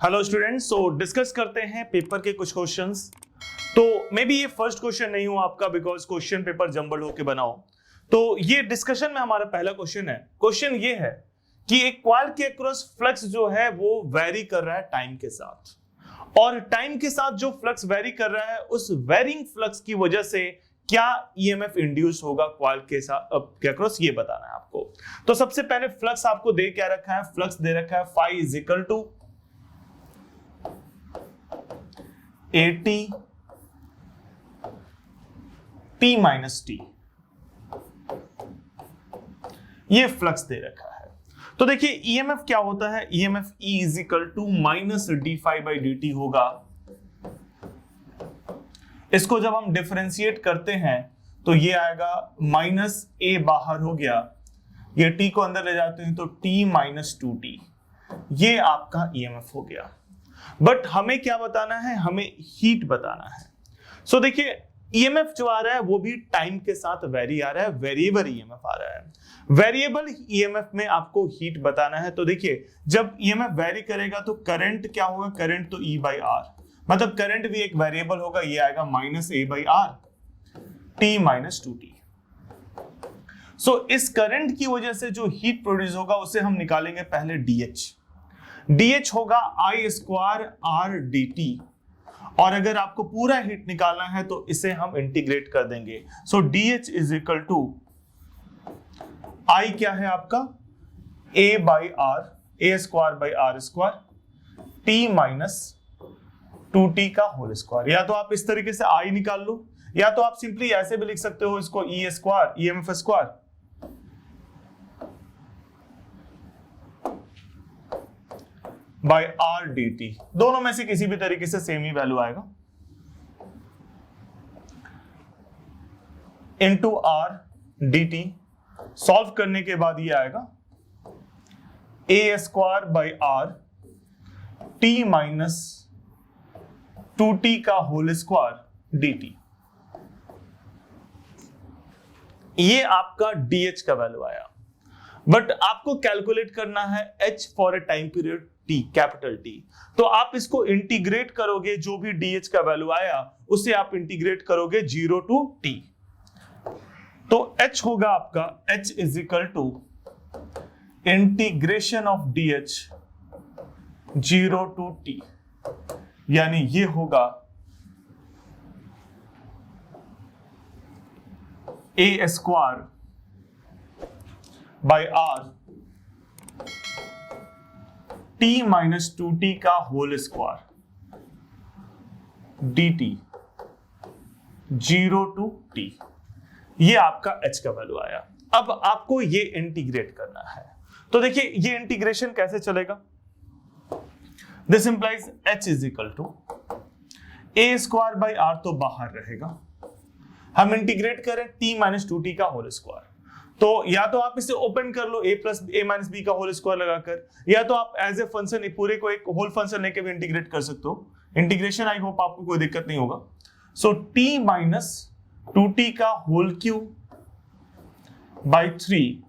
Hello students, सो discuss करते हैं paper के कुछ क्वेश्चंस। तो मे बी ये फर्स्ट क्वेश्चन नहीं हो आपका, बिकॉज क्वेश्चन पेपर जंबल होके बनाओ। तो ये डिस्कशन में हमारा पहला क्वेश्चन है। क्वेश्चन ये है कि एक कॉइल के अक्रॉस फ्लक्स जो है वो वेरी कर रहा है टाइम के साथ, और टाइम के साथ जो फ्लक्स वेरी कर रहा है उस वेरिंग फ्लक्स की वजह से क्या ईएमएफ इंड्यूस होगा कॉइल के साथ के अक्रॉस, ये बताना है आपको। तो सबसे पहले फ्लक्स आपको दे क्या रखा है, फ्लक्स दे रखा है phi is equal to AT P minus t, ये फ्लक्स दे रखा है। तो देखिए ईएमएफ क्या होता है, EMF E is equal to minus d phi by d t होगा। इसको जब हम डिफरेंशिएट करते हैं तो ये आएगा माइनस ए बाहर हो गया, ये टी को अंदर ले जाते हैं तो टी माइनस टू टी, ये आपका ईएमएफ हो गया। बट हमें क्या बताना है, हमें हीट बताना है। सो देखिए ईएमएफ जो आ रहा है वो भी टाइम के साथ वेरी आ रहा है, वेरिएबल ईएमएफ आ रहा है। वेरिएबल ईएमएफ में आपको हीट बताना है। तो देखिए जब ईएमएफ वेरी करेगा तो करंट क्या होगा, करंट तो E बाई आर, मतलब करंट भी एक वेरिएबल होगा, ये आएगा minus A by R T minus two T. So इस करंट की वजह से जो हीट प्रोड्यूस होगा उसे हम निकालेंगे पहले डीएच। डीएच होगा आई स्क्वायर आर डी टी, और अगर आपको पूरा हीट निकालना है तो इसे हम इंटीग्रेट कर देंगे। So D H is equal to I क्या है आपका A by R, A square by R square T minus two T का होल स्क्वायर। या तो आप इस तरीके से आई निकाल लो, या तो आप सिंपली ऐसे भी लिख सकते हो इसको E square EMF square by R D T, दोनों में से किसी भी तरीके से सेम ही वैल्यू आएगा, into R D T. Solve करने के बाद ये आएगा A square by R T minus two T का होल स्क्वायर डी टी। ये आपका डीएच का वैल्यू आया। बट आपको कैलकुलेट करना है H for a time period T, capital T. तो आप इसको इंटीग्रेट करोगे, जो भी डीएच का वैल्यू आया उसे आप इंटीग्रेट करोगे 0 टू टी। तो एच होगा आपका H is equal to integration of D H 0 two T, यानी ये होगा A square by R T minus two T का whole square D T 0 two T, ये आपका h का वैल्यू आया। अब आपको ये इंटीग्रेट करना है। तो देखिए ये इंटीग्रेशन कैसे चलेगा, this implies h is equal to a square by r, तो बाहर रहेगा, हम इंटीग्रेट करें t माइनस टू टी का होल स्क्वायर। तो या तो आप इसे ओपन कर लो a plus a minus b का होल स्क्वायर लगाकर, या तो आप एज ए फंक्शन पूरे को एक होल फंक्शन लेके भी इंटीग्रेट कर सकते हो। इंटीग्रेशन आई होप आपको कोई दिक्कत नहीं होगा। So t minus two T का whole cube by 3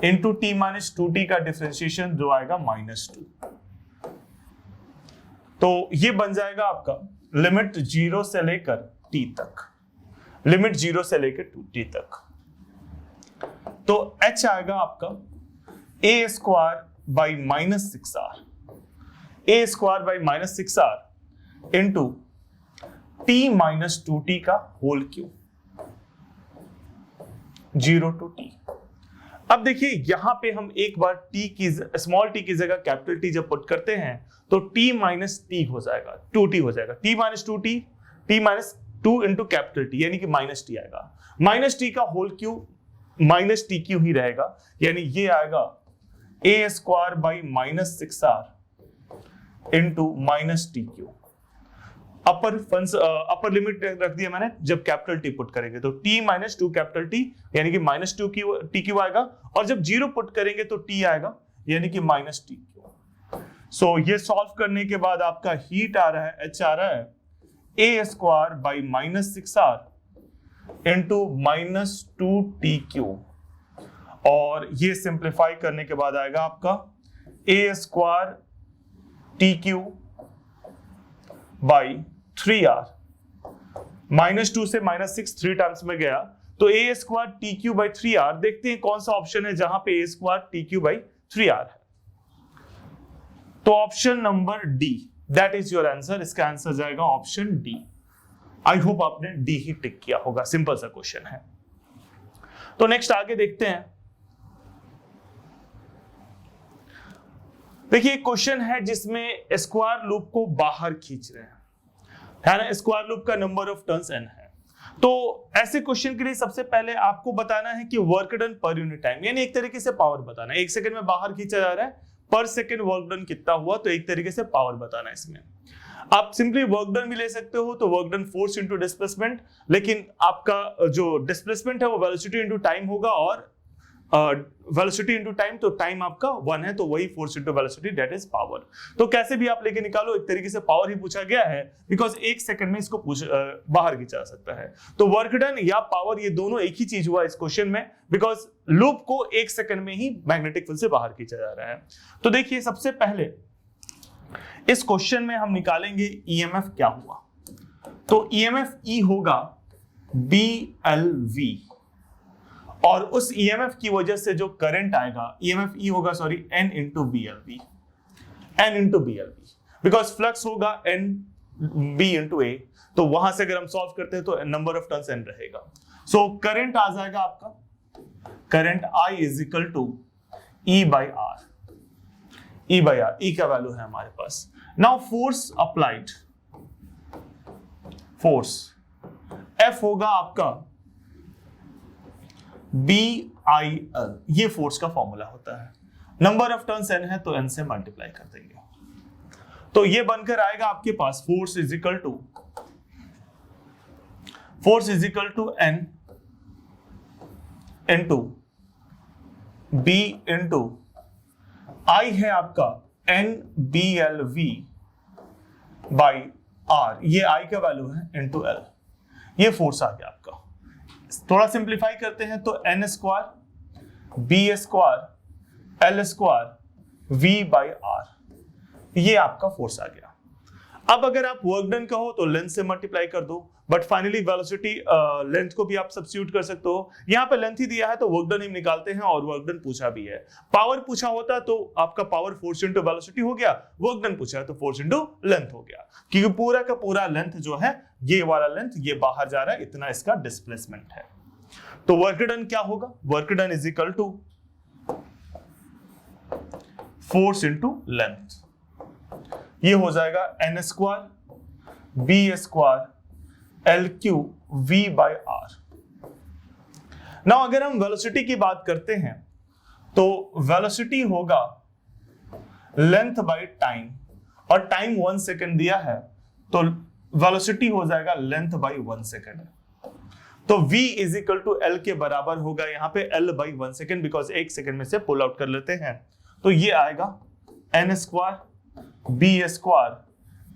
into T minus two T का डिफरेंशिएशन जो आएगा -2। तो ये बन जाएगा आपका लिमिट 0 से लेकर t तक, लिमिट 0 से लेकर 2t तक। तो h आएगा आपका A square by -6r, A square by -6r into T minus two T का होल क्यूब 0 टू टी। अब देखिए यहां पे हम एक बार t की स्मॉल t की जगह कैपिटल T जब पुट करते हैं तो t माइनस टी हो जाएगा, 2t हो जाएगा, t minus two T, t minus 2 into capital T, यानी कि -t आएगा। -t का होल क्यूब -t क्यू ही रहेगा, यानी ये आएगा A square by -6r into -t cube. Upper limit रख दिया मैंने, जब कैपिटल T पुट करेंगे तो t माइनस 2 कैपिटल T, यानी कि -2 टी क्यू आएगा, और जब 0 पुट करेंगे तो t आएगा, यानी कि -t क्यू। सो ये सॉल्व करने के बाद आपका हीट आ रहा है, h आ रहा है A square by -6r into -2t cube, और ये सिंप्लीफाई करने के बाद आएगा आपका A square TQ by 3R, -2 से -6 3 टाइम्स में गया तो a square TQ by 3R। देखते हैं कौन सा ऑप्शन है जहां पे a square TQ by 3R है। तो option number D, that is your answer. इसका आंसर जाएगा ऑप्शन डी। आई होप आपने डी ही टिक किया होगा, सिंपल सा क्वेश्चन है। तो नेक्स्ट आगे देखते हैं। देखिए क्वेश्चन है जिसमें स्क्वायर लूप को बाहर खींच रहे हैं, है ना। स्क्वायर लूप का नंबर ऑफ टर्न्स n है। तो ऐसे क्वेश्चन के लिए सबसे पहले आपको बताना है कि work done per unit time, यानी एक तरीके से पावर बताना है। 1 सेकंड में बाहर खींचा जा रहा है, पर सेकंड वर्क डन कितना हुआ, तो एक तरीके से पावर बताना है इसमें। आप सिंपली वर्क डन भी ले सकते हो, तो work done force into displacement, लेकिन आपका जो डिस्प्लेसमेंट है वो वेलोसिटी इंटू टाइम होगा, और वेलोसिटी इंटू टाइम, तो टाइम आपका 1 है, तो वही force into velocity, that is power. तो कैसे भी आप लेके निकालो, एक तरीके से पावर ही पूछा गया है, बिकॉज 1 सेकंड में इसको बाहर खींचा जा सकता है। तो वर्क डन या पावर, ये दोनों एक ही चीज हुआ इस क्वेश्चन में, बिकॉज लूप को 1 सेकंड में ही मैग्नेटिक फील्ड से बाहर खींचा जा रहा है। तो देखिए सबसे पहले इस क्वेश्चन में हम निकालेंगे ईएमएफ क्या हुआ। तो ईएमएफ ई होगा BLV, और उस ईएमएफ की वजह से जो करंट आएगा, ईएमएफ ई होगा sorry N into BLV, because flux होगा NB इंटू A, तो वहां से अगर हम सॉल्व करते हैं तो नंबर ऑफ टर्न्स N रहेगा। सो करंट आ जाएगा आपका, current I is equal to E by R. E का वैल्यू है हमारे पास। Now force applied, force F होगा आपका BIL, ये फोर्स का फॉर्मूला होता है। नंबर ऑफ टर्न्स N है तो N से मल्टीप्लाई कर देंगे, तो ये बनकर आएगा आपके पास force is equal to N into B into I है आपका NBLV बाई R, ये I का वैल्यू है इंटू L, ये फोर्स आ गया आपका। थोड़ा सिंप्लीफाई करते हैं तो N square B square L square V by R, ये आपका फोर्स आ गया। अब अगर आप वर्क डन का हो तो लेंथ से मल्टीप्लाई कर दो, बट फाइनली वेलोसिटी लेंथ को भी आप सब्स्टिट्यूट कर सकते हो। यहां पे लेंथ ही दिया है तो वर्क डन ही निकालते हैं, और वर्क डन पूछा भी है। पावर पूछा होता तो आपका पावर फोर्स इंटू वेलोसिटी हो गया, वर्क डन पूछा है तो फोर्स इंटू लेंथ हो गया, क्योंकि पूरा का पूरा लेंथ जो है, ये वाला लेंथ ये बाहर जा रहा है, इतना इसका डिस्प्लेसमेंट है। तो वर्क डन क्या होगा, work done is equal to force into length, ये हो जाएगा N square B square LQ V by R। Now अगर हम वेलोसिटी की बात करते हैं तो वेलोसिटी होगा लेंथ बाई टाइम, और टाइम 1 सेकेंड दिया है, तो वेलोसिटी हो जाएगा लेंथ बाई 1 सेकेंड। तो V is equal to L के बराबर होगा यहाँ पे L by 1 second, because 1 second में से पुल आउट कर लेते हैं, तो ये आएगा N square B square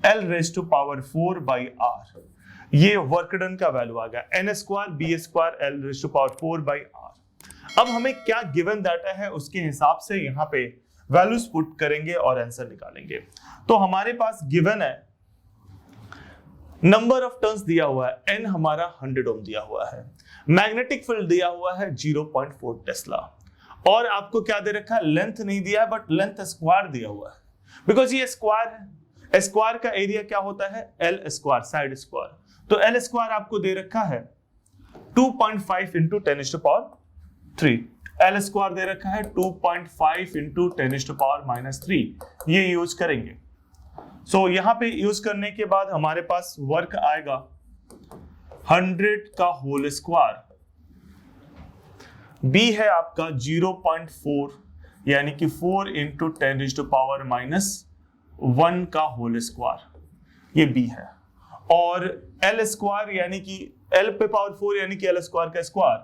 L raise to power 4 by R, ये वर्क डन का वैल्यू आ गया। N square B square L raise to power 4 by R। अब हमें क्या गिवन डाटा है उसके हिसाब से यहाँ पे वैल्यूज पुट करेंगे और आंसर निकालेंगे। तो हमारे पास गिवन है, नंबर ऑफ टर्न्स दिया हुआ है, N हमारा 100 ओम दिया हुआ है, मैग्नेटिक फील्ड दिया हुआ है 0.4 टेस्ला, और आपको क्या दे रखा है, लेंथ नहीं दिया है बट लेंथ स्क्वायर दिया हुआ है, बिकॉज ये स्क्वायर है। स्क्वायर का एरिया क्या होता है, L स्क्वायर, साइड स्क्वायर, तो L स्क्वायर आपको दे रखा है 2.5 इंटू 10⁻3, L स्क्वायर दे रखा है 2.5 इंटू 10⁻³ ये यूज करेंगे। सो यहां पे यूज करने के बाद हमारे पास वर्क आएगा 100 का होल स्क्वायर, B है आपका 0.4 यानी कि 4 इंटू 10⁻⁻1 का होल स्क्वायर, ये B है, और L स्क्वायर यानी कि L पे पावर 4 यानी कि L स्क्वायर का स्क्वायर,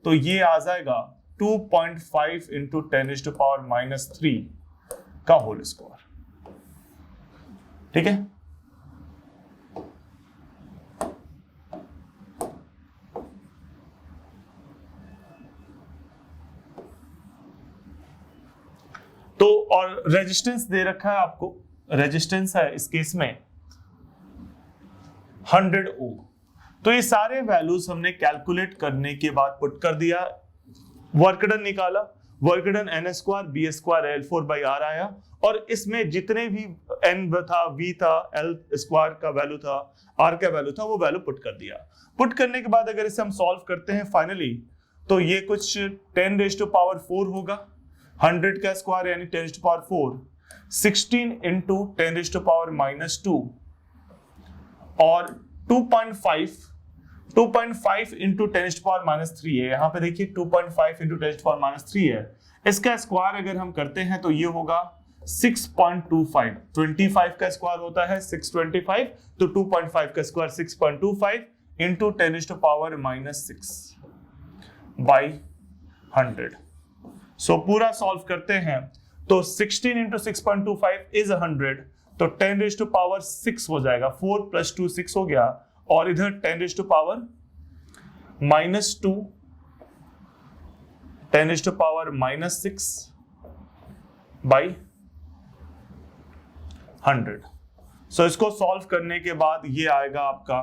तो ये आ जाएगा 2.5 इंटू 10⁻³ का होल स्क्वायर। ठीक है, तो और रेजिस्टेंस दे रखा है आपको रेजिस्टेंस है इस केस में 100 ओम। तो ये सारे वैल्यूज हमने कैलकुलेट करने के बाद पुट कर दिया, वर्क डन निकाला, work done n square B square L4/R आया, और इसमें जितने भी n था, v था, L स्क्वायर का वैल्यू था, R का वैल्यू था, वो वैल्यू पुट कर दिया। पुट करने के बाद अगर इसे हम सॉल्व करते हैं फाइनली, तो ये कुछ 10⁴ होगा, 100 का स्क्वायर यानी 10⁴, 16 इंटू 10⁻⁻2 और 2.5 इंटू 10⁻³ है। यहाँ पे देखिए 2.5 इंटू 10⁻³ है। इसका स्क्वायर अगर हम करते हैं तो ये होगा 6.25। 25 का स्क्वायर होता है 625, तो 2.5 का स्क्वायर 6.25 इंटू 10⁻⁻6 बाई 100। सो पूरा सॉल्व करते हैं तो 16 इंटू 6.25 इज 100, तो 10⁻6 हो जाएगा, 4 + 2 6 हो गया, और इधर 10⁻⁻2 10⁻⁻6 बाई 100। सो इसको सॉल्व करने के बाद ये आएगा आपका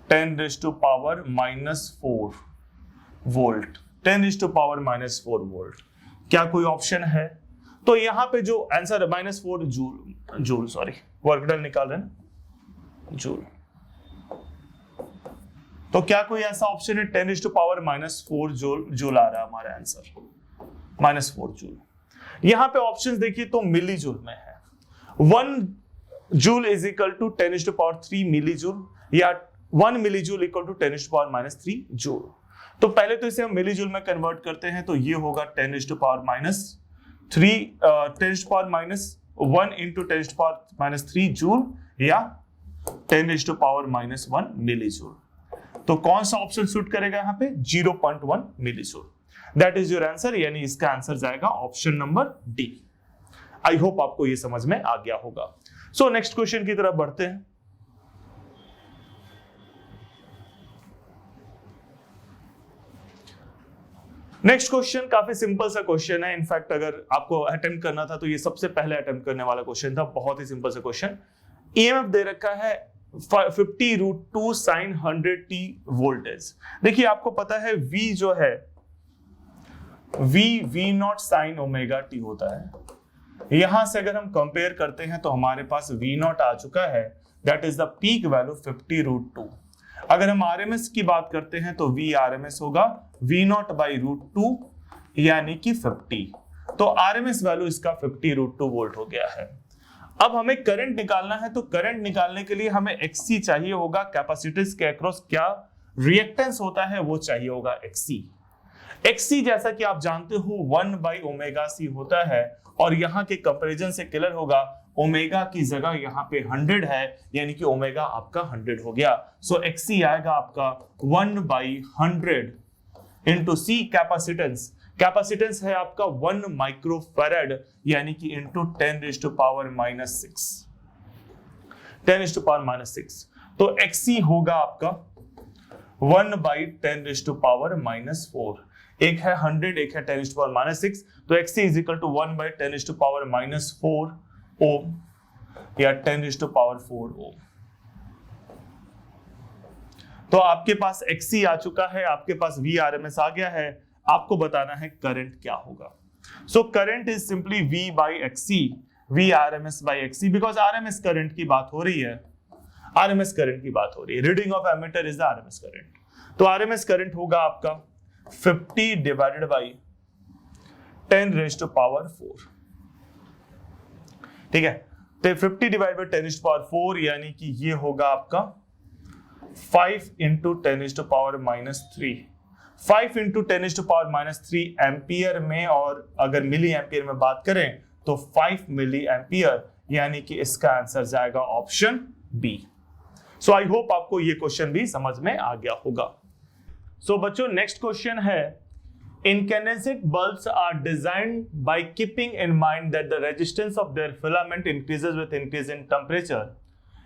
10⁻⁻4 वोल्ट, 10⁻⁻4 वोल्ट। क्या कोई ऑप्शन है? तो यहां पे जो आंसर है -4 जूल सॉरी, वर्क डन निकाल रहे हैं जूल। तो क्या कोई ऐसा ऑप्शन है 10⁻⁻4 जूल आ रहा है हमारा आंसर, -4 जूल। यहां पे ऑप्शंस देखिए तो मिली जूल में है, 1 joule is equal to 10⁻³ milli joule, या 1 milli joule equal to 10⁻³ joule. तो पहले तो इसे हम मिली जूल में कन्वर्ट करते हैं, तो ये होगा 10⁻⁻1 इंटू 10⁻³ जूल, या 10⁻⁻1 मिली जूल। तो कौन सा ऑप्शन सूट करेगा यहाँ पे? 0.1 milli joule. That is your answer, यानी इसका आंसर जाएगा option number D. I hope आपको ये समझ में आ गया होगा। सो नेक्स्ट क्वेश्चन की तरफ बढ़ते हैं। नेक्स्ट क्वेश्चन काफी सिंपल सा क्वेश्चन है। इनफैक्ट अगर आपको अटेम्प्ट करना था तो ये सबसे पहले अटेम्प्ट करने वाला क्वेश्चन था। बहुत ही सिंपल सा क्वेश्चन। ईएमएफ दे रखा है 50√2 sin 100t वोल्टेज। देखिए आपको पता है V जो है V0 sin ω_t होता है। यहां से अगर हम कंपेयर करते हैं तो हमारे पास V0 आ चुका है, that is the peak value 50√2। अगर हम RMS की बात करते हैं तो V RMS होगा V0/√2 यानी कि 50। तो RMS वैल्यू इसका 50√2 वोल्ट हो गया है। अब हमें करंट निकालना है, तो करंट निकालने के लिए हमें XC चाहिए होगा, कैपेसिटेंस के अक्रॉस क्या रिएक्टेंस होता है वो चाहिए होगा XC। XC जैसा कि आप जानते हो 1/ωc होता है, और यहाँ के कंपैरिजन से क्लियर होगा ओमेगा की जगह यहाँ पे 100 है, यानी कि ओमेगा आपका 100 हो गया। सो XC आएगा आपका 1/100 इंटू C कैपेसिटेंस। कैपेसिटेंस है आपका 1 माइक्रोफैराड, यानी कि इंटू 10⁻⁻6 10⁻⁻6। तो XC होगा आपका 1/10⁻⁻4। एक है 100, एक है 10⁻⁻6, तो XC इज इक्वल टू 1/10⁻⁻4 ओम या 10⁻⁴ ओम। तो आपके पास XC आ चुका है, आपके पास V RMS आ गया है। आपको बताना है करंट क्या होगा। So current is simply V/XC, V RMS/XC, because RMS current की बात हो रही है, RMS करंट की बात हो रही है। Reading of ammeter is the RMS current. तो RMS करंट होगा आपका 50 डिवाइडेड बाई 10⁻⁴। ठीक है, तो 50 डिवाइड बाई 10⁻⁴, यानी कि ये होगा आपका 5 इंटू 10⁻⁻3। 5 इंटू 10⁻⁻3 एम्पियर में, और अगर मिली एम्पियर में बात करें तो 5 मिली एम्पियर, यानी कि इसका आंसर जाएगा option B. So I hope आपको ये क्वेश्चन भी समझ में आ गया होगा। सो बच्चों नेक्स्ट क्वेश्चन है, incandescent bulbs are designed by keeping in mind that the resistance of their filament increases with increase in temperature.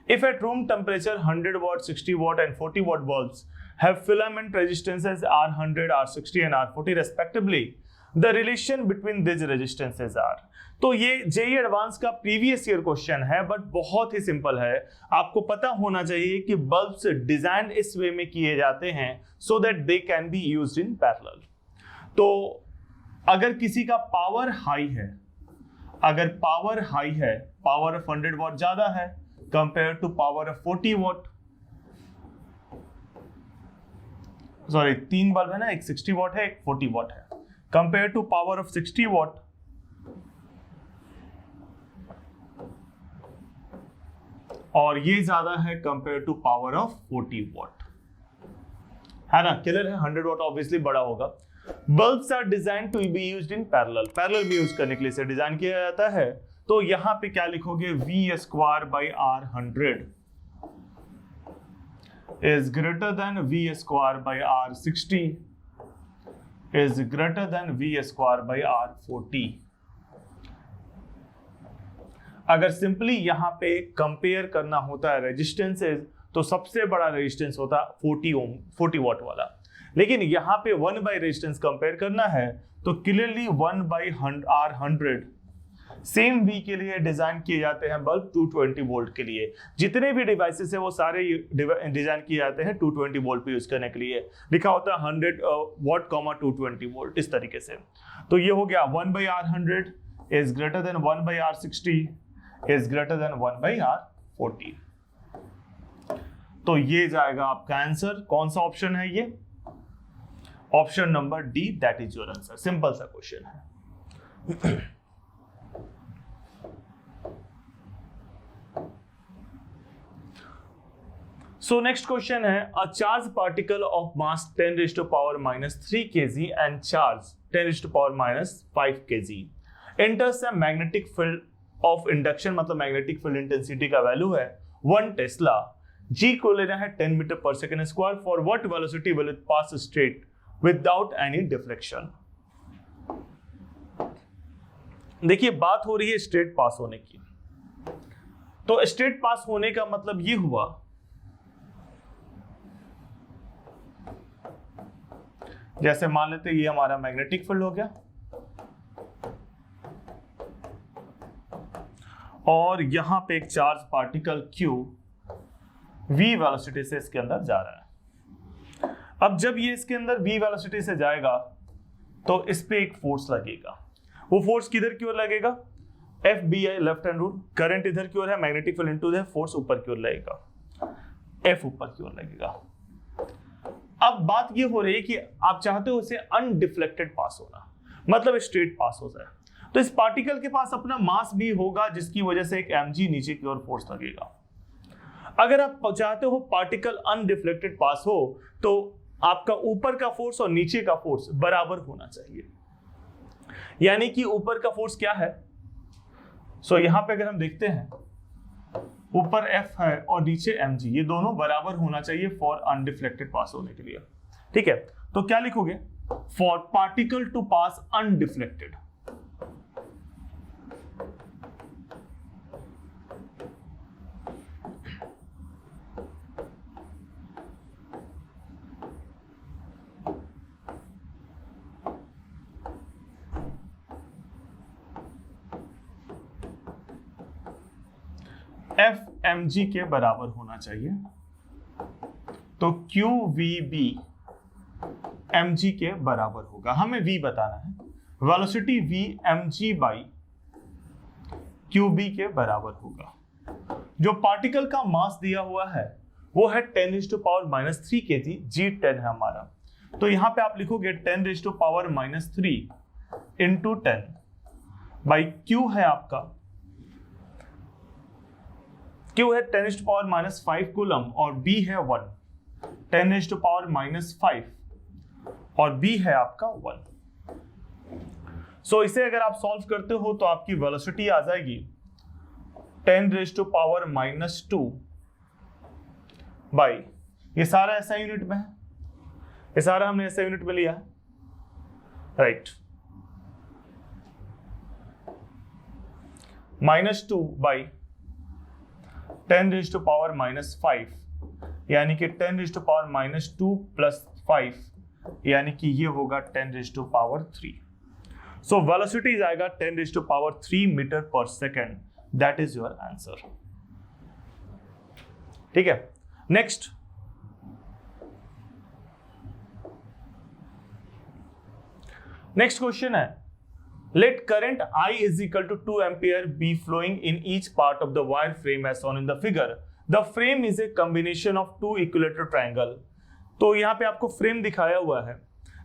If at room temperature 100 watt, 60 watt and 40 watt bulbs have filament resistances R100, R60 and R40 respectively, the relation between this resistances are. तो ये JEE advance का previous year question है, but बहुत ही simple है। आपको पता होना चाहिए कि बल्ब्स डिजाइन इस वे में किए जाते हैं so that they can be used in parallel. तो अगर किसी का पावर हाई है, अगर पावर हाई है, पावर ऑफ 100 वॉट ज्यादा है compare to power of 40 watt, sorry 3 bulb है ना, एक 60 वॉट है, एक 40 वॉट है, compare to power of 60 watt, और ये ज्यादा है compare to power of 40 watt, है ना। क्लियर है? 100 वॉट ऑब्वियसली बड़ा होगा। Bulbs are design to be used in parallel, parallel में यूज करने के लिए इसे डिजाइन किया जाता है। तो यहां पे क्या लिखोगे, V square by R 100 is greater than V square by R 60 is greater than V square by R 40। अगर सिंपली यहां पे कंपेयर करना होता है रेजिस्टेंसेस, तो सबसे बड़ा रेजिस्टेंस होता 40 ओम, 40 वॉट वाला। लेकिन यहां पे 1 बाई रेजिस्टेंस कंपेयर करना है तो clearly 1 by R 100। Same V के लिए डिजाइन किए जाते हैं बल्ब 220 वोल्ट के लिए। जितने भी डिवाइसेस है वो सारे डिजाइन किए जाते हैं 220 वोल्ट पे यूज करने के लिए। लिखा होता है 100 वॉट 220 वोल्ट, इस तरीके से। तो ये हो गया 1 by R 100 is greater than 1 by R 60 is greater than 1 by R 40। तो ये जाएगा आपका आंसर। कौन सा ऑप्शन है ये? Option number D, that is your answer. Simple सा क्वेश्चन है। So next question है, a charged particle of mass 10 raised to power minus 3 kg and charge 10 raised to power minus 5 kg enters a magnetic field of induction, मतलब magnetic field intensity का value है 1 Tesla. G को लेना है 10 metre पर second square. For what velocity will it pass straight without any deflection? देखिए बात हो रही है स्ट्रेट पास होने की। तो स्ट्रेट पास होने का मतलब ये हुआ, जैसे मान लेते हैं ये हमारा मैग्नेटिक फील्ड हो गया और यहां पे एक charge particle Q v velocity से इसके अंदर जा रहा है। अब जब ये इसके अंदर v वेलोसिटी से जाएगा तो इस पे एक फोर्स लगेगा। वो फोर्स किधर की ओर लगेगा? FBI left hand rule. Current इधर की ओर है, magnetic field into the force ऊपर की ओर लगेगा, F ऊपर की ओर लगेगा। अब बात ये हो रही है कि आप चाहते हो उसे अनडिफ्लेक्टेड पास होना, मतलब स्ट्रेट पास हो जाए। तो इस पार्टिकल के पास अपना मास भी होगा जिसकी वजह से एक mg नीचे की ओर फोर्स लगेगा। अगर आप चाहते हो पार्टिकल अनडिफ्लेक्टेड पास हो तो आपका ऊपर का फोर्स और नीचे का फोर्स बराबर होना चाहिए। यानी कि ऊपर का फोर्स क्या है? सो यहां पे अगर हम देखते हैं ऊपर F है और नीचे mg, ये दोनों बराबर होना चाहिए फॉर अनडिफ्लेक्टेड पास होने के लिए। ठीक है, तो क्या लिखोगे? For particle to pass undeflected, F mg के बराबर होना चाहिए। तो QVB mg के बराबर होगा। हमें V बताना है। Velocity V mg by QB के बराबर होगा। जो पार्टिकल का मास दिया हुआ है वो है 10⁻³ kg, G10 है हमारा। तो यहां पे आप लिखोगे 10⁻³ इंटू 10 बाई Q है आपका, Q है 10⁻⁵ कूलम और B है 1, 10⁻⁵ और B है आपका 1। सो इसे अगर आप सॉल्व करते हो तो आपकी वेलोसिटी आ जाएगी 10⁻² बाई, ये सारा ऐसा यूनिट में है, ये सारा हमने ऐसा यूनिट में लिया है, राइट, -2 बाई 10⁻⁵, यानी कि 10⁻² + 5, यानी कि ये होगा 10⁻³ सो वेलोसिटी जाएगा 10⁻³ मीटर पर second, that is your answer. ठीक है, नेक्स्ट क्वेश्चन है, let current I is equal to 2 ampere be flowing in each part of the wire frame as shown in the figure. The frame is a combination of two equilateral triangle. तो यहाँ पे आपको frame दिखाया हुआ है।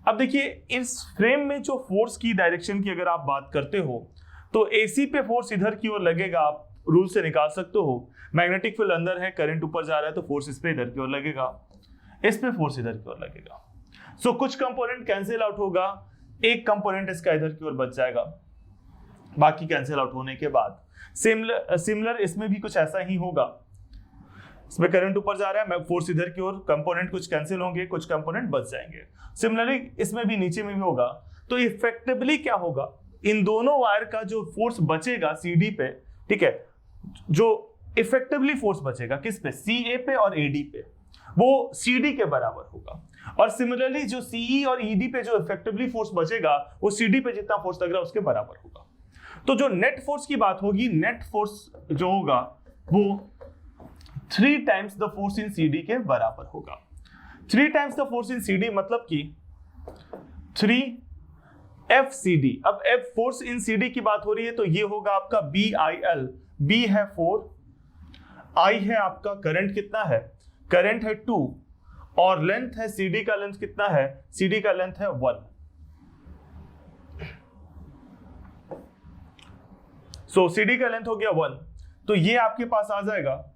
अब देखिए इस फ्रेम में जो फोर्स की डायरेक्शन की अगर आप बात करते हो तो AC पे फोर्स इधर की ओर लगेगा, आप रूल से निकाल सकते हो। मैग्नेटिक फील्ड अंदर है, करंट ऊपर जा रहा है तो फोर्स इस पे इधर की ओर लगेगा, इस पे फोर्स इधर की ओर लगेगा। सो कुछ कंपोनेंट कैंसिल आउट होगा, एक कंपोनेंट इसका इधर की ओर बच जाएगा, बाकी कैंसिल आउट होने के बाद सिमिलर इसमें भी कुछ ऐसा ही होगा। इसमें करंट ऊपर जा रहा है, फोर्स इधर की ओर, कंपोनेंट कुछ कैंसिल होंगे, कुछ कंपोनेंट बच जाएंगे। सिमिलरली इसमें भी नीचे में भी होगा। तो इफेक्टिवली क्या होगा, इन दोनों वायर का जो फोर्स बचेगा CD पे, ठीक है, जो इफेक्टिवली फोर्स बचेगा किस पे, CA पे और AD पे, वो CD के बराबर होगा। और सिमिलरली जो CE और ED पे जो इफेक्टिवली फोर्स बचेगा वो CD पे जितना फोर्स लग रहा है उसके बराबर होगा। तो जो नेट फोर्स की बात होगी, नेट फोर्स जो होगा वो 3 times the force in CD के बराबर होगा। 3 times the force in CD मतलब कि 3FCD। अब F फोर्स इन CD की बात हो रही है तो ये होगा आपका BIL। B है 4, I है आपका करंट कितना है, करंट है 2, और लेंथ है CD का लेंथ कितना है, CD का लेंथ है 1। सो CD का लेंथ हो गया 1, तो ये आपके पास आ जाएगा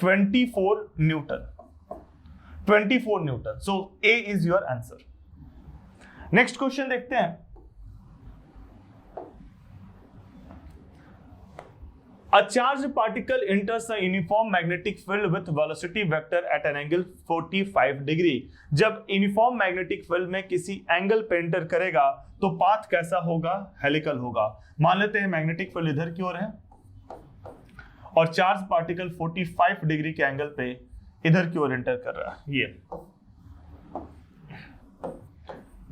24 Newton. 24 Newton. So A is your answer. Next question देखते हैं। A charged particle enters a uniform magnetic field with velocity vector at an angle 45 degree. जब यूनिफॉर्म मैग्नेटिक फील्ड में किसी एंगल पे एंटर करेगा तो पाथ कैसा होगा, हेलिकल होगा। मान लेते हैं मैग्नेटिक फील्ड इधर की ओर है और चार्ज पार्टिकल 45 डिग्री के एंगल पे इधर की ओर एंटर कर रहा है। ये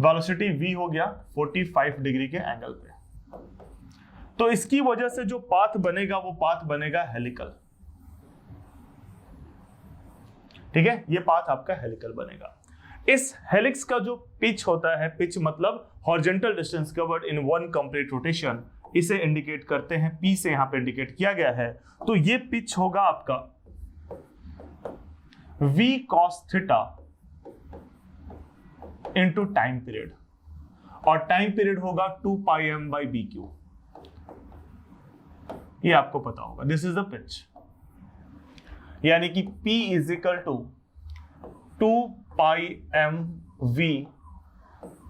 वेलोसिटी v हो गया 45 डिग्री के एंगल पे, तो इसकी वजह से जो पाथ बनेगा वो पाथ बनेगा हेलिकल। ठीक है, ये पाथ आपका हेलिकल बनेगा। इस हेलिक्स का जो पिच होता है, पिच मतलब horizontal distance covered in one complete rotation, इसे इंडिकेट करते हैं, P से यहां पे इंडिकेट किया गया है। तो ये पिच होगा आपका v cos theta into time period, और टाइम पीरियड होगा 2 पाई m बाई BQ। ये आपको पता होगा, दिस इज द पिच, यानी कि P is equal to 2 pi m v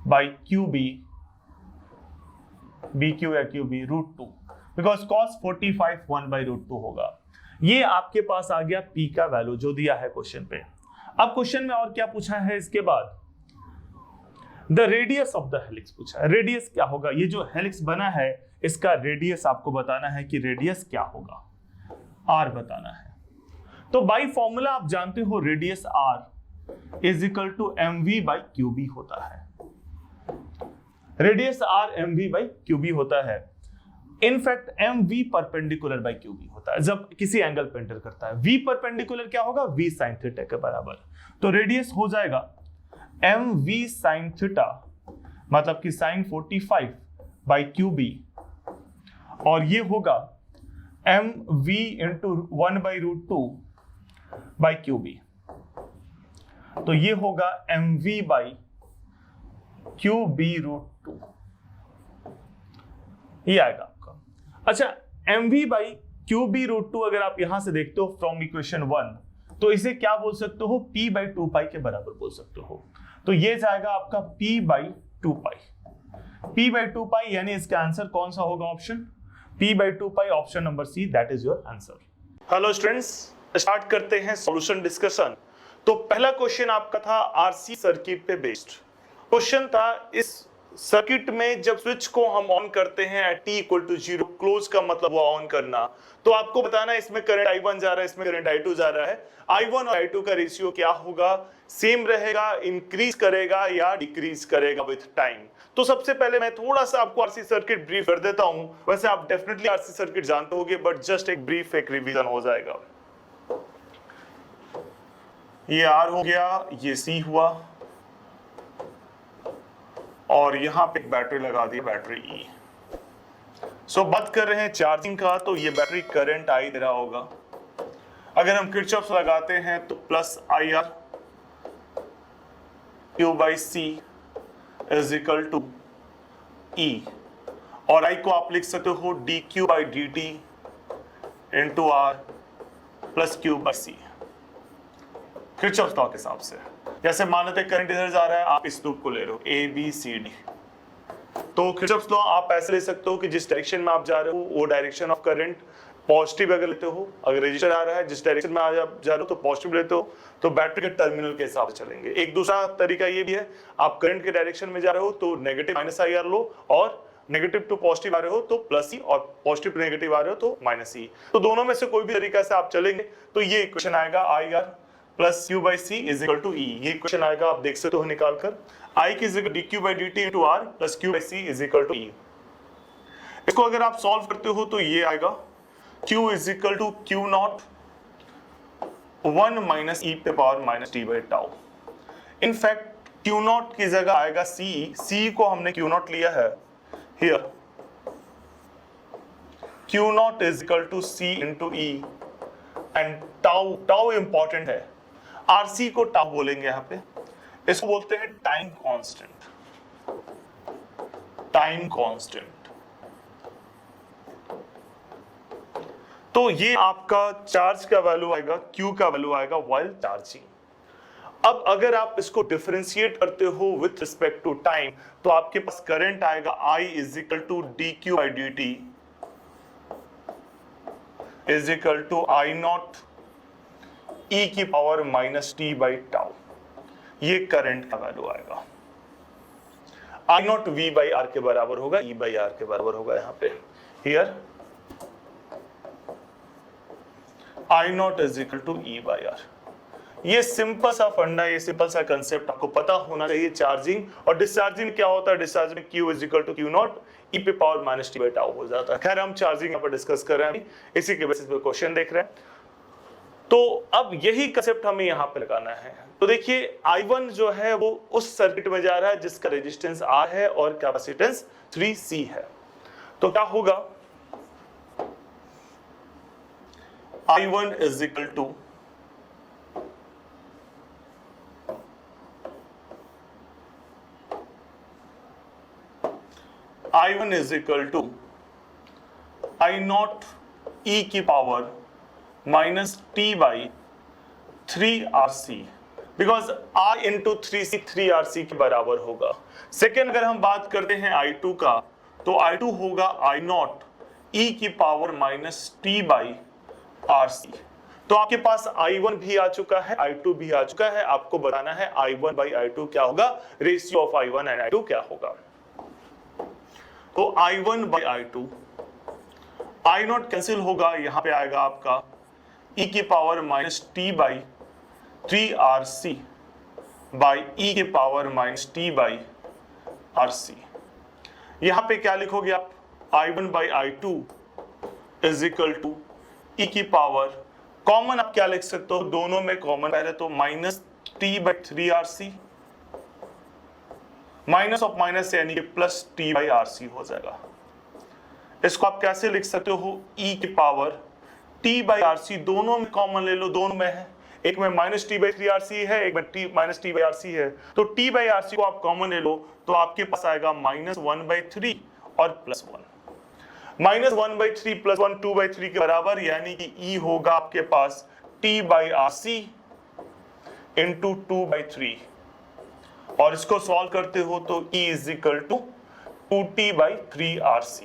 by QB, BQ या QB √2, बिकॉज cos 45 1 बाई √2 होगा। ये आपके पास आ गया P का वैल्यू जो दिया है क्वेश्चन पे। अब क्वेश्चन में और क्या पूछा है इसके बाद, the radius of the helix पूछा है। रेडियस क्या होगा, ये जो हेलिक्स बना है इसका रेडियस आपको बताना है कि रेडियस क्या होगा, R बताना है। तो बाई फॉर्मूला आप जानते हो radius R is equal to mv by QB होता है। Radius R mv by QB होता है। In fact mv perpendicular by QB होता है जब किसी एंगल पे एंटर करता है। v परपेंडिकुलर क्या होगा, v साइन थीटा के बराबर। तो रेडियस हो जाएगा mv साइन थीटा, मतलब कि साइन 45 बाई QB, और ये होगा mv into 1 by √2 by QB। तो ये होगा mv बाई QB √2, ये आएगा आपका। अच्छा, mv बाई QB √2 अगर आप यहां से देखते हो फ्रॉम इक्वेशन 1, तो इसे क्या बोल सकते हो, P बाई 2 पाई के बराबर बोल सकते हो। तो ये जाएगा आपका P by 2 pi. P by 2 पाई यानी इसका आंसर कौन सा होगा, option P by 2 pi, option number C, that is your answer. Hello students, start करते हैं सॉल्यूशन डिस्कशन। तो पहला क्वेश्चन आपका था RC सर्किट पे बेस्ड क्वेश्चन था। इस सर्किट में जब स्विच को हम ऑन करते हैं at t = 0, क्लोज का मतलब हुआ ऑन करना, तो आपको बताना है इसमें करंट I1 जा रहा है, इसमें करंट I2 जा रहा है। I1 और I2 का रेशियो क्या होगा, सेम रहेगा, इंक्रीज करेगा या डिक्रीज करेगा विथ टाइम। तो सबसे पहले मैं थोड़ा सा आपको आरसी सर्किट ब्रीफ कर देता हूं। वैसे आप डेफिनेटली आरसी सर्किट जानते होंगे, बट जस्ट एक ब्रीफ एक रिवीजन हो जाएगा। ये R हो गया, ये C हुआ, और यहां पे एक बैटरी लगा दी, बैटरी E। सो बात कर रहे हैं चार्जिंग का, तो ये बैटरी करंट I दे रहा होगा। अगर हम किरचॉफ लगाते हैं तो plus IR Q/C is equal to E, और I को आप लिख सकते हो dQ/dt into R plus Q/C, Kirchhoff law के हिसाब से। जैसे मान लेते करंट इधर जा रहा है, आप इस लूप को ले रहे हो ABCD, तो किरचॉफ लॉ आप ऐसे ले सकते हो कि जिस डायरेक्शन में आप जा रहे हो वो डायरेक्शन ऑफ करंट पॉजिटिव अगर लेते हो, अगर रजिस्टर आ रहा है जिस डायरेक्शन में आप जा रहे हो तो पॉजिटिव लेते हो, तो बैटरी के टर्मिनल के हिसाब से चलेंगे। एक दूसरा तरीका ये भी है, आप करंट के डायरेक्शन में जा रहे हो तो नेगेटिव -IR लो, और नेगेटिव टू पॉजिटिव आ रहे हो तो प्लस E, और पॉजिटिव टू नेगेटिव आ रहे हो तो -E। तो दोनों में से कोई भी तरीका से आप चलेंगे तो ये इक्वेशन आएगा IR plus Q/C is equal to E। ये इक्वेशन आएगा, आप देख सकते हो निकाल कर, I की is equal dQ/dt into R plus Q/C is equal to E। इसको अगर आप सॉल्व करते हो तो ये आएगा Q is equal to Q0 1 minus E पे power minus t by tau. In fact Q0 की जगह आएगा C को हमने Q0 लिया है here, Q0 is equal to C into E, and tau important है, RC को टाउ बोलेंगे यहाँ पे, इसको बोलते हैं टाइम कांस्टेंट। टाइम कांस्टेंट, तो ये आपका चार्ज का वैल्यू आएगा, Q का वैल्यू आएगा व्हाइल चार्जिंग। अब अगर आप इसको डिफरेंशिएट करते हो विथ रिस्पेक्ट टू टाइम, तो आपके पास करंट आएगा I is equal to dQ/dt is equal to I0 E की power minus t by tau. ये करंट का वैल्यू आएगा। I0 V/R के बराबर होगा, E/R के बराबर होगा यहाँ पे, here I0 is equal to E/R। ये सिंपल सा फंडा, ये सिंपल सा कंसेप्ट आपको पता होना चाहिए। चार्जिंग और डिस्चार्जिंग क्या होता है, discharging Q is equal to Q0 E पे power minus t by tau हो जाता है। खैर हम चार्जिंग यहाँ पर डिस्कस कर रहे हैं, इसी के बेसिस पे क्वेश्चन देख रहे हैं। तो अब यही कंसेप्ट हमें यहाँ पे लगाना है। तो देखिए I1 जो है वो उस सर्किट में जा रहा है जिसका रेजिस्टेंस R है और कैपेसिटेंस 3C है। तो क्या होगा, I1 is equal to I1 is equal to I0 E की power minus t by 3RC, because R into 3C 3RC के बराबर होगा। सेकेंड अगर हम बात करते हैं I2 का, तो I2 होगा I0 E की power minus t by RC। तो आपके पास I1 भी आ चुका है, I2 भी आ चुका है, आपको बताना है I1 बाई I2 क्या होगा, ratio of I1 and I2 क्या होगा। तो I1 by I2, I0 cancel होगा, यहां पे आएगा आपका E की power minus t by 3RC by E की power minus t by RC। यहां पे क्या लिखोगे आप, I1 by I2 is equal to E की पावर, कॉमन आप क्या लिख सकते हो, दोनों में कॉमन पहले तो minus t by 3RC, minus of minus यानी कि प्लस t बाई RC हो जाएगा। इसको आप कैसे लिख सकते हो, E की पावर t बाई RC, दोनों में कॉमन ले लो, दोनों में है, एक में माइनस t बाई 3RC है, एक में माइनस t बाई RC है, तो t बाई RC को आप कॉमन ले लो तो आपके पास आएगा माइनस 1/3 और प्लस 1। माइनस 1/3 प्लस 1 2/3 के बराबर, यानी कि E होगा आपके पास t बाई RC इंटू 2/3, और इसको सॉल्व करते हो तो E is equal to 2t by 3RC।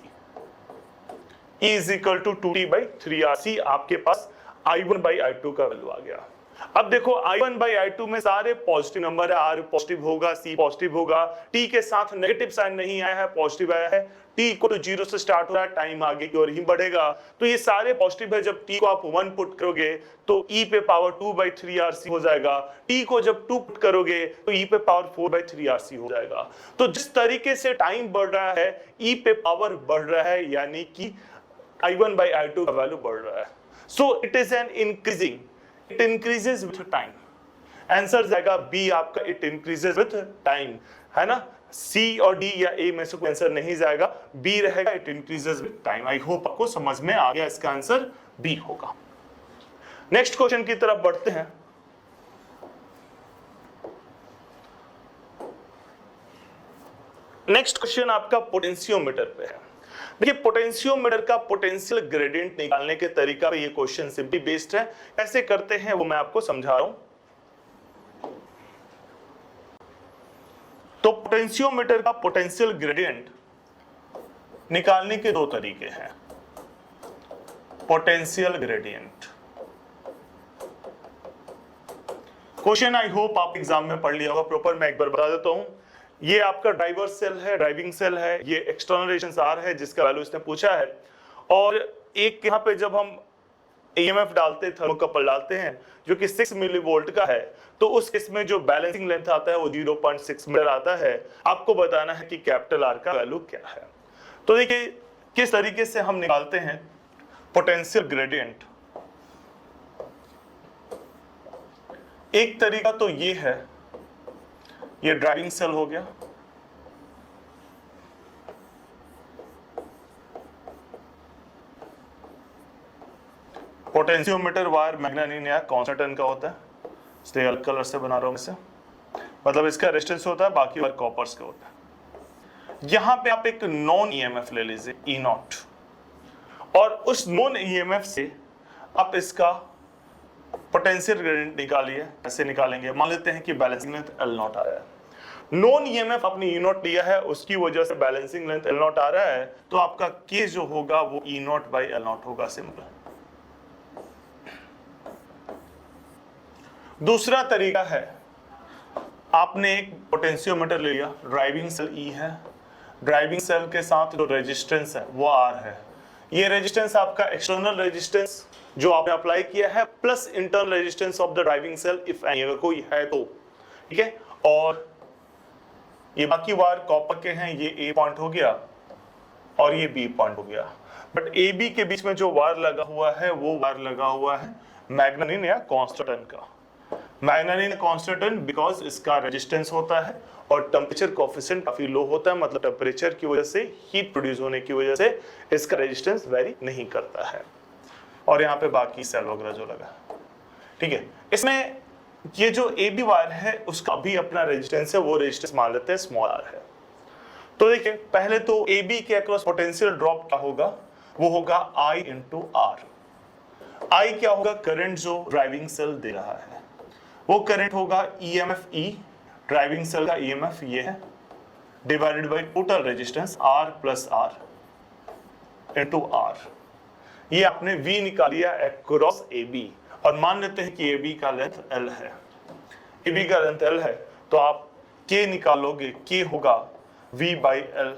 E is equal to 2t by 3RC, आपके पास I1 बाई I2 का वैल्यू आ गया। अब देखो I1 बाई I2 में सारे पॉजिटिव नंबर है, R पॉजिटिव होगा, C पॉजिटिव होगा, T के साथ नेगेटिव साइन नहीं आया है, पॉजिटिव आया है, T को तो 0 से स्टार्ट हो रहा है, टाइम आगे की ओर ही बढ़ेगा, तो ये सारे पॉजिटिव है। जब T को आप 1 पुट करोगे तो E पे पावर 2/3RC हो जाएगा, T को जब 2 पुट करोगे तो E पे पावर 4/3RC हो जाएगा। तो जिस तरीके से टाइम बढ़ रहा है, E पे पावर बढ़ रहा है, यानी कि I1 बाई I2 का वैल्यू बढ़ रहा है। So it is an increasing, it increases with time। Answer जाएगा बी आपका, it increases with time, है ना। सी और डी या ए में से कोई आंसर नहीं जाएगा, बी रहेगा, it increases with time। I hope आपको समझ में आ गया, इसका आंसर बी होगा। नेक्स्ट क्वेश्चन की तरफ बढ़ते हैं। नेक्स्ट क्वेश्चन आपका पोटेंशियोमीटर पे है। देखिए पोटेंशियोमीटर का पोटेंशियल ग्रेडियंट निकालने के तरीका पे ये क्वेश्चन सिंपली बेस्ड है। कैसे करते हैं वो मैं आपको समझा रहा हूं। तो पोटेंशियोमीटर का पोटेंशियल ग्रेडियंट निकालने के दो तरीके हैं। Potential gradient question I hope आप एग्जाम में पढ़ लिया होगा प्रॉपर, मैं एक बार बता देता हूं। ये आपका ड्राइवर सेल है, ड्राइविंग सेल है, ये एक्सटर्नल रेजिस्टेंस R है जिसका वैल्यू इसने पूछा है, और एक यहाँ पे जब हम EMF डालते हैं, थर्मोकपल डालते हैं जो कि 6 मिलीवोल्ट का है, तो उस केस में जो बैलेंसिंग लेंथ आता है वो 0.6 मीटर आता है। आपको बताना है कि कैपिटल R का वैल्यू क्या है। तो देखिए किस तरीके से हम निकालते हैं पोटेंशियल ग्रेडियंट। एक तरीका तो ये है, ये ड्राइविंग सेल हो गया, पोटेंशियोमीटर वायर मैग्नेटिक या कांस्टेंट का होता है, इसलिए अलग कलर से बना रहा हूं इसे, मतलब इसका रेजिस्टेंस होता है, बाकी वायर कॉपर्स का होता है। यहां पे आप एक नॉन ईएमएफ ले लीजिए E0, और उस नॉन ईएमएफ से आप इसका पोटेंशियल ग्रेडियंट निकालिए। ऐसे निकालेंगे, मान लेते हैं कि बैलेंसिंग लेंथ L0 आ रहा है, नॉन ईएमएफ आपने E0 लिया है, उसकी वजह से बैलेंसिंग लेंथ L0 आ रहा है, तो आपका K जो होगा वो E0 बाई L0 होगा, सिंपल। दूसरा तरीका है, आपने एक पोटेंशियोमीटर ले लिया, ड्राइविंग सेल E है, ड्राइविंग सेल के साथ जो रेजिस्टेंस है वो R है, ये रेजिस्टेंस आपका एक्सटर्नल रेजिस्टेंस जो आपने अप्लाई किया है plus internal resistance of the driving cell if any, अगर कोई है तो, ठीक है। और ये बाकी वायर कॉपर के हैं, ये ए पॉइंट हो गया और ये बी पॉइंट हो गया, बट ए बी के बीच में जो वायर लगा हुआ है वो वायर लगा हुआ है मैग्नेटिक या कांस्टेंट का। मैग्नेटिक कांस्टेंट बिकॉज इसका रेजिस्टेंस होता है और टेम्परेचर कोएफिशिएंट काफी लो होता है, मतलब टेम्परेचर की वजह से, हीट प्रोड्यूस होने की वजह से इसका रेजिस्टेंस वेरी नहीं करता है। और यहाँ पे बाकी सेल वगैरह जो लगा, ठीक है। इसमें ये जो ए बी वायर है उसका भी अपना रेजिस्टेंस है, वो रेजिस्टेंस मान लेते हैं स्मॉल r है। तो देखिए पहले तो ए बी के अक्रॉस पोटेंशियल ड्रॉप क्या होगा, वो होगा I इंटू R। I क्या होगा, करंट जो ड्राइविंग सेल दे रहा है, वो करंट होगा EMF E, ड्राइविंग सेल का EMF ये है, divided by total resistance R plus R into R। ये आपने V निकाल लिया अक्रॉस ए बी, और मान लेते हैं कि ए बी का लेंथ L है, ए बी का लेंथ L है, तो आप K निकालोगे, K होगा V बाई L,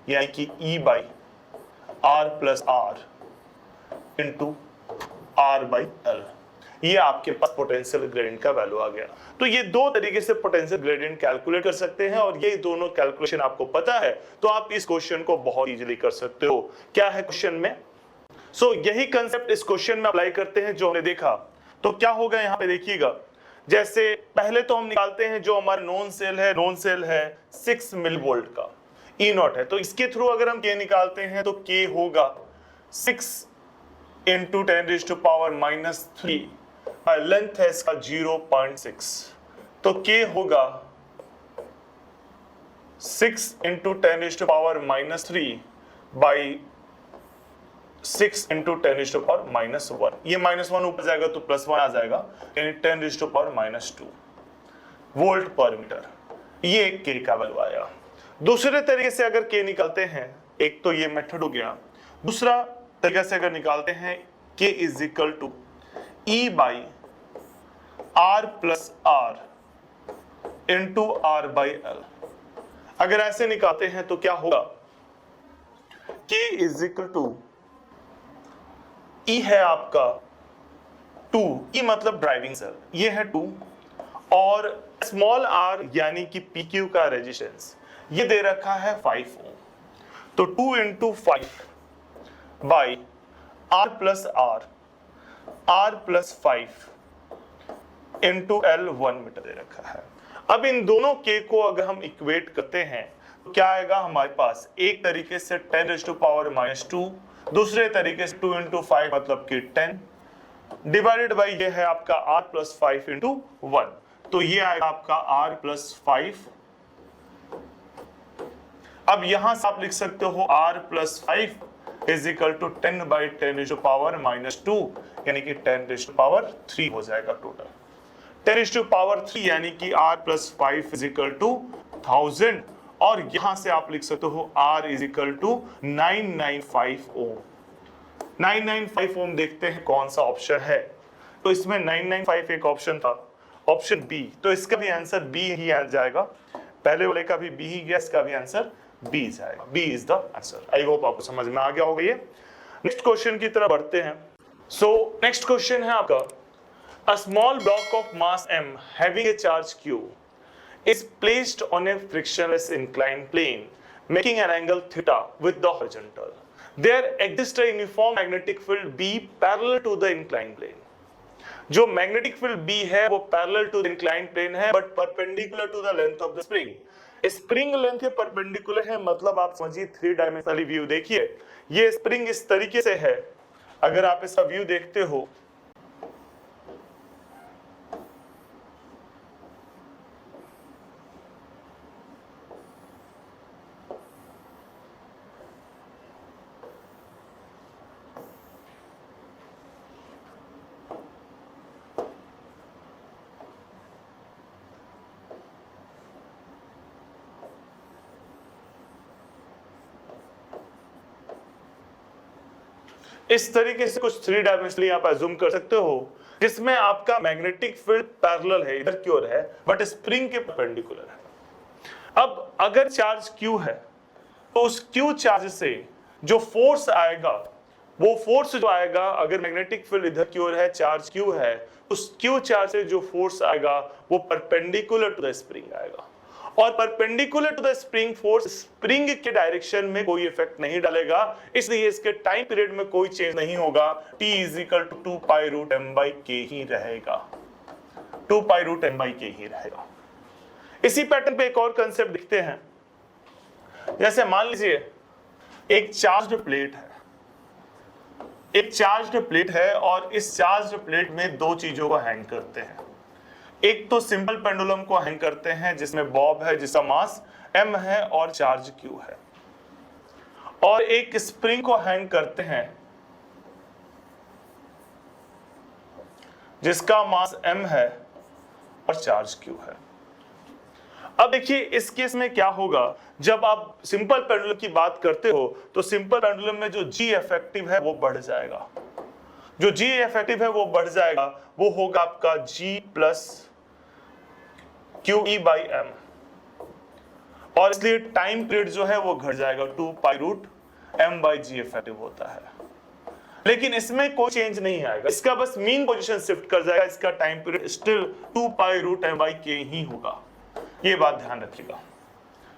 यानी कि E by R plus R into R by L। ये आपके पास पोटेंशियल ग्रेडियंट का वैल्यू आ गया। तो ये दो तरीके से पोटेंशियल ग्रेडियंट कैलकुलेट कर सकते हैं, और ये दोनों कैलकुलेशन आपको पता है तो आप इस क्वेश्चन को बहुत इजीली कर सकते हो। क्या है क्वेश्चन में, यही कंसेप्ट इस क्वेश्चन में अप्लाई करते हैं जो हमने देखा। तो क्या होगा यहाँ पे देखिएगा, जैसे पहले तो हम निकालते हैं जो हमारा नॉन सेल है, नॉन सेल है 6 मिलीवोल्ट का, E0 है, तो इसके थ्रू अगर हम K निकालते हैं तो K होगा 6 इंटू 10⁻⁻³ लेंथ है इसका 0.6, तो K होगा 6 इंटू 10⁻³ बाई 6 इंटू 10⁻⁻1। ये -1 ऊपर जाएगा तो +1 आ जाएगा, यानी 10⁻⁻² वोल्ट पर मीटर। ये K का वैल्यू आया। दूसरे तरीके से अगर K निकालते हैं, एक तो ये मेथड हो गया, दूसरा तरीके से अगर निकालते हैं K is equal to E by R plus R into R by L। अगर ऐसे निकालते हैं तो क्या होगा, K is equal to E है आपका 2, E मतलब ड्राइविंग सेल, ये है 2, और स्मॉल r यानी कि PQ का रेजिस्टेंस ये दे रखा है 5 ओम। तो 2 into 5 by R plus R plus 5 into L 1 metre दे रखा है। अब इन दोनों K को अगर हम इक्वेट करते हैं तो क्या आएगा हमारे पास, एक तरीके से 10⁻⁻², दूसरे तरीके से 2 इंटू 5 मतलब कि 10 डिवाइडेड बाई ये है आपका R प्लस 5 इंटू 1, तो ये आएगा आपका R प्लस 5। अब यहां से आप लिख सकते हो R plus 5 is equal to 10 by 10⁻⁻², यानी कि 10⁻³ हो जाएगा टोटल। 10⁻³ यानी कि R plus 5 is equal to 1000, और यहां से आप लिख सकते हो R is equal to 995 ohm. 995 ohm देखते हैं कौन सा ऑप्शन है, तो इसमें 995 एक ऑप्शन था, ऑप्शन बी, तो इसका भी आंसर बी ही आ जाएगा। पहले वाले का भी बी ही गया, इसका भी आंसर बी जाएगा, B is the answer. I hope आपको समझ में आ गया होगा ये। नेक्स्ट क्वेश्चन की तरफ बढ़ते हैं। सो नेक्स्ट क्वेश्चन है आपका, a small block of mass m having a charge q is placed on a frictionless inclined plane making an angle theta with the horizontal. There exists a uniform magnetic field B parallel to the inclined plane. जो magnetic field B है वो parallel to the inclined plane है but perpendicular to the length of the spring. Spring length के perpendicular है, मतलब आप समझिए 3 dimensionally view देखिए, ये स्प्रिंग इस तरीके से है, अगर आप इसका व्यू देखते हो इस तरीके से कुछ 3 डायमेंशनली आप अज्यूम कर सकते हो, जिसमें आपका मैग्नेटिक फील्ड पैरेलल है, इधर की ओर है, बट स्प्रिंग के परपेंडिकुलर है। अब अगर चार्ज Q है तो उस Q चार्ज से जो फोर्स आएगा, वो फोर्स जो आएगा, अगर मैग्नेटिक फील्ड इधर की ओर है, चार्ज Q है, उस Q चार्ज से जो फोर्स आएगा वो परपेंडिकुलर टू द स्प्रिंग आएगा, और perpendicular to the spring force spring के डायरेक्शन में कोई इफेक्ट नहीं डालेगा, इसलिए इसके टाइम पीरियड में कोई चेंज नहीं होगा। T is equal to 2π√m/k ही रहेगा, 2π√m/k ही रहेगा। इसी पैटर्न पे एक और कंसेप्ट दिखते हैं, जैसे मान लीजिए एक चार्ज्ड प्लेट है, एक चार्ज्ड प्लेट है और इस चार्ज्ड प्लेट में 2 चीजों को हैंग करते हैं। एक तो सिंपल पेंडुलम को हैंग करते हैं जिसमें बॉब है, जिसका मास m है और चार्ज q है, और एक स्प्रिंग को हैंग करते हैं जिसका मास m है और चार्ज q है। अब देखिए इस केस में क्या होगा, जब आप सिंपल पेंडुलम की बात करते हो तो सिंपल पेंडुलम में जो g इफेक्टिव है वो बढ़ जाएगा, जो g इफेक्टिव है वो बढ़ जाएगा, वो होगा आपका g plus QE by m, और इसलिए टाइम पीरियड जो है वो घट जाएगा, 2π√m/g इफेक्टिव होता है। लेकिन इसमें कोई चेंज नहीं आएगा, इसका बस मीन पोजीशन शिफ्ट कर जाएगा, इसका टाइम पीरियड स्टिल 2π√m/k ही होगा, ये बात ध्यान रखिएगा,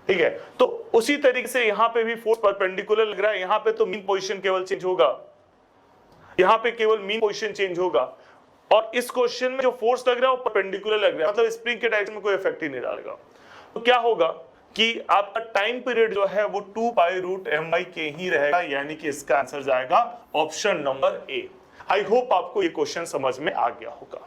ठीक है। तो उसी तरीके से यहाँ पे भी फोर्स परपेंडिकुलर लग रहा है, यहाँ पे तो मीन पोजीशन केवल चेंज होगा, यहाँ पे केवल मीन पोजीशन चेंज होगा, और इस क्वेश्चन में जो फोर्स लग रहा है वो परपेंडिकुलर लग रहा है, मतलब स्प्रिंग के डायरेक्शन में कोई इफेक्ट ही नहीं डालेगा। तो क्या होगा कि आपका टाइम पीरियड जो है वो 2π√m/k ही रहेगा, यानी कि इसका आंसर जाएगा option number A. I hope आपको ये क्वेश्चन समझ में आ गया होगा।